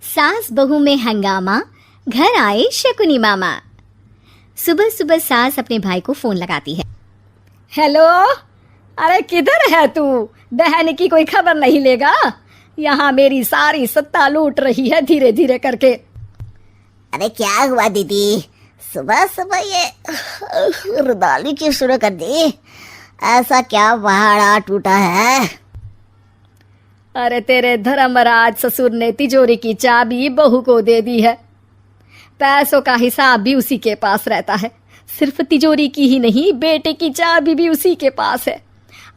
सास बहू में हंगामा, घर आए शकुनी मामा। सुबह सुबह सास अपने भाई को फोन लगाती है। हेलो, अरे किधर है तू? बहन की कोई खबर नहीं लेगा? यहाँ मेरी सारी सत्ता लूट रही है धीरे धीरे करके। अरे क्या हुआ दीदी, सुबह सुबह ये रुदाली क्यों शुरू कर दी? ऐसा क्या पहाड़ा टूटा है? अरे तेरे धर्मराज ससुर ने तिजोरी की चाबी बहू को दे दी है। पैसों का हिसाब भी उसी के पास रहता है। सिर्फ तिजोरी की ही नहीं, बेटे की चाबी भी उसी के पास है।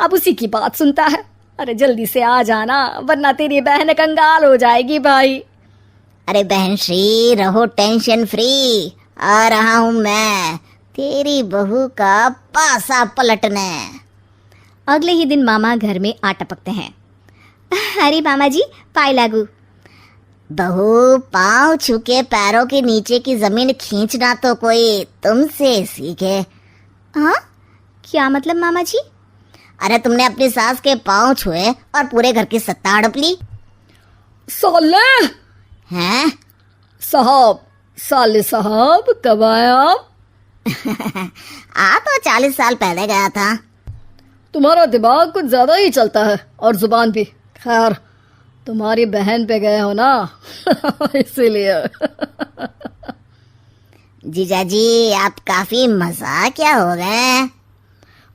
अब उसी की बात सुनता है। अरे जल्दी से आ जाना, वरना तेरी बहन कंगाल हो जाएगी भाई। अरे बहन श्री, रहो टेंशन फ्री, आ रहा हूँ मैं तेरी बहू का पासा पलटने। अगले ही दिन मामा घर में आ टपकते हैं। अरे मामा जी, पाए लागू। बहू, पाँव छूके पैरों के नीचे की जमीन खींचना तो कोई तुमसे सीखे। हाँ, क्या मतलब मामा जी? अरे तुमने अपनी सास के पाँव छुए और पूरे घर की सत्ता हड़प ली। साले हैं? साहब, साले साहब कब आए आप? आ तो 40 साल पहले गया था। तुम्हारा दिमाग कुछ ज्यादा ही चलता है और जुबान भी। खैर, तुम्हारी बहन पे गए हो ना इसीलिए। जीजाजी, आप काफी मजाकिया हो गए।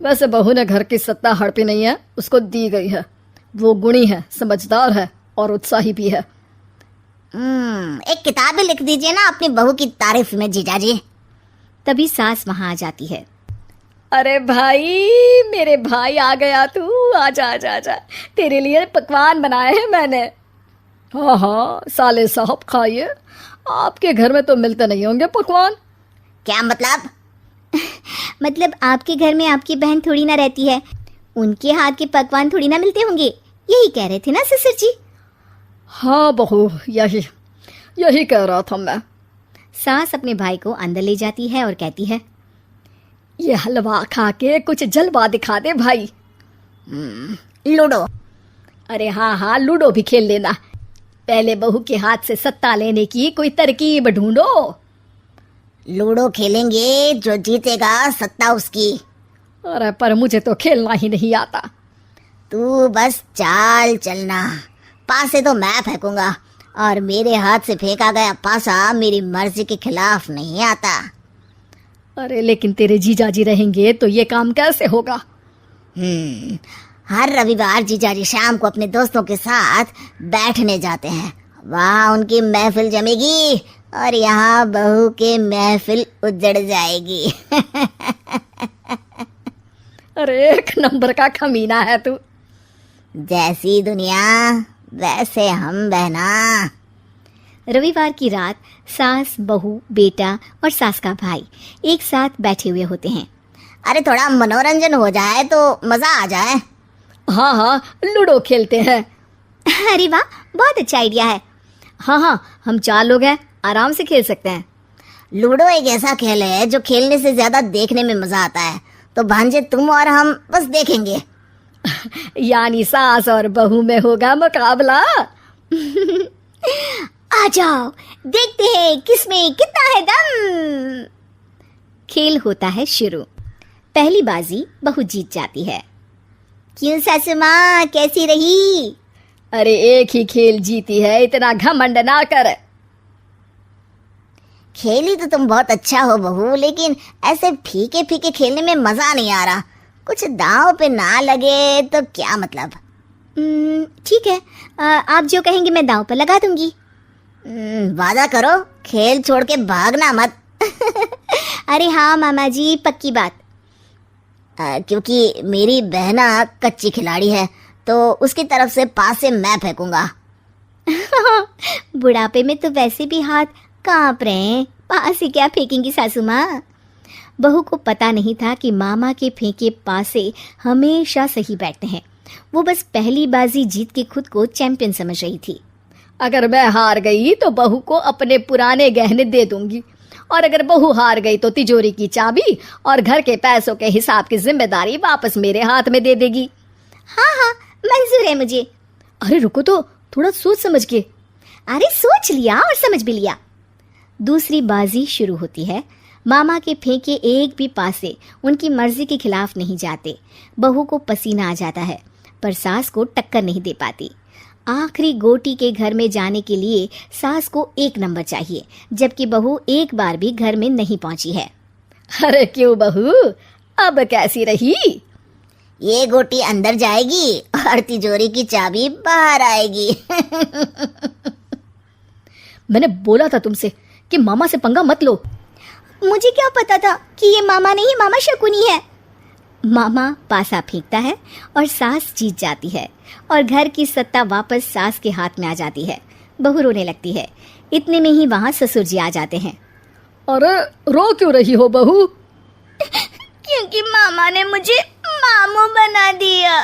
वैसे बहू ने घर की सत्ता हड़पी नहीं है, उसको दी गई है। वो गुणी है, समझदार है और उत्साही भी है। एक किताब भी लिख दीजिए ना अपनी बहू की तारीफ में जीजाजी। तभी सास वहां आ जाती है। अरे भाई, मेरे भाई आ गया तू। आजा आजा आजा, तेरे लिए पकवान बनाए हैं मैंने। हाँ हाँ साले साहब, खाइए। आपके घर में तो मिलते नहीं होंगे पकवान। क्या मतलब? मतलब आपके घर में आपकी बहन थोड़ी ना रहती है, उनके हाथ के पकवान थोड़ी ना मिलते होंगे, यही कह रहे थे ना ससुर जी? हाँ बहू, यही कह रहा था मैं। सास अपने भाई को अंदर ले जाती है और कहती है, ये हलवा खा के कुछ जलवा दिखा दे भाई। लूडो। अरे हाँ हाँ, लूडो भी खेल लेना। पहले बहू के हाथ से सत्ता लेने की कोई तरकीब ढूंढो। लूडो खेलेंगे, जो जीतेगा सत्ता उसकी। अरे पर मुझे तो खेलना ही नहीं आता। तू बस चाल चलना, पासे तो मैं फेंकूंगा और मेरे हाथ से फेंका गया पासा मेरी मर्जी के खिलाफ नहीं आता। अरे लेकिन तेरे जीजाजी रहेंगे तो ये काम कैसे होगा? हर रविवार जीजाजी शाम को अपने दोस्तों के साथ बैठने जाते हैं। वहाँ उनकी महफिल जमेगी और यहाँ बहू की महफिल उजड़ जाएगी। अरे एक नंबर का कमीना है तू। जैसी दुनिया वैसे हम बहना। रविवार की रात सास, बहू, बेटा और सास का भाई एक साथ बैठे हुए होते हैं। अरे थोड़ा मनोरंजन हो जाए तो मजा आ जाए। हाँ हाँ, लूडो खेलते हैं। अरे वाह, बहुत अच्छा आइडिया है। हाँ हाँ, हम 4 लोग हैं, आराम से खेल सकते हैं। लूडो एक ऐसा खेल है जो खेलने से ज्यादा देखने में मजा आता है। तो भांजे, तुम और हम बस देखेंगे। यानी सास और बहू में होगा मुकाबला। आ जाओ, देखते हैं किसमें कितना है दम। खेल होता है शुरू। पहली बाजी बहू जीत जाती है। क्यों सासू माँ, कैसी रही? अरे एक ही खेल जीती है, इतना घमंड ना कर। खेली तो तुम बहुत अच्छा हो बहू, लेकिन ऐसे फीके फीके खेलने में मजा नहीं आ रहा। कुछ दांव पे ना लगे तो क्या मतलब? ठीक है, आप जो कहेंगे मैं दांव पर लगा दूंगी। वादा करो, खेल छोड़ के भागना मत। अरे हाँ मामा जी, पक्की बात। क्योंकि मेरी बहना कच्ची खिलाड़ी है, तो उसकी तरफ से पास से मैं फेंकूंगा। बुढ़ापे में तो वैसे भी हाथ कांप रहे हैं, पास से क्या फेंकेंगी सासू माँ? बहू को पता नहीं था कि मामा के फेंके पासे हमेशा सही बैठते हैं। वो बस पहली बाजी जीत के खुद को चैंपियन समझ रही थी। अगर मैं हार गई तो बहू को अपने पुराने गहने दे दूंगी, और अगर बहू हार गई तो तिजोरी की चाबी और घर के पैसों के हिसाब की जिम्मेदारी वापस मेरे हाथ में दे देगी। हाँ हाँ, मंजूर है मुझे। अरे रुको तो, थोड़ा सोच समझ के। अरे सोच लिया और समझ भी लिया। दूसरी बाजी शुरू होती है। मामा के फेंके एक भी पासे उनकी मर्जी के खिलाफ नहीं जाते। बहू को पसीना आ जाता है, पर सास को टक्कर नहीं दे पाती। आखिरी गोटी के घर में जाने के लिए सास को 1 नंबर चाहिए, जबकि बहू एक बार भी घर में नहीं पहुंची है। अरे क्यों बहू, अब कैसी रही? ये गोटी अंदर जाएगी और तिजोरी की चाबी बाहर आएगी। मैंने बोला था तुमसे कि मामा से पंगा मत लो। मुझे क्या पता था कि ये मामा नहीं, मामा शकुनी है। मामा पासा फेंकता है और सास जीत जाती है और घर की सत्ता वापस सास के हाथ में आ जाती है। बहू रोने लगती है। इतने में ही वहां ससुर जी आ जाते हैं। अरे रो क्यों रही हो बहू? क्योंकि मामा ने मुझे मामू बना दिया।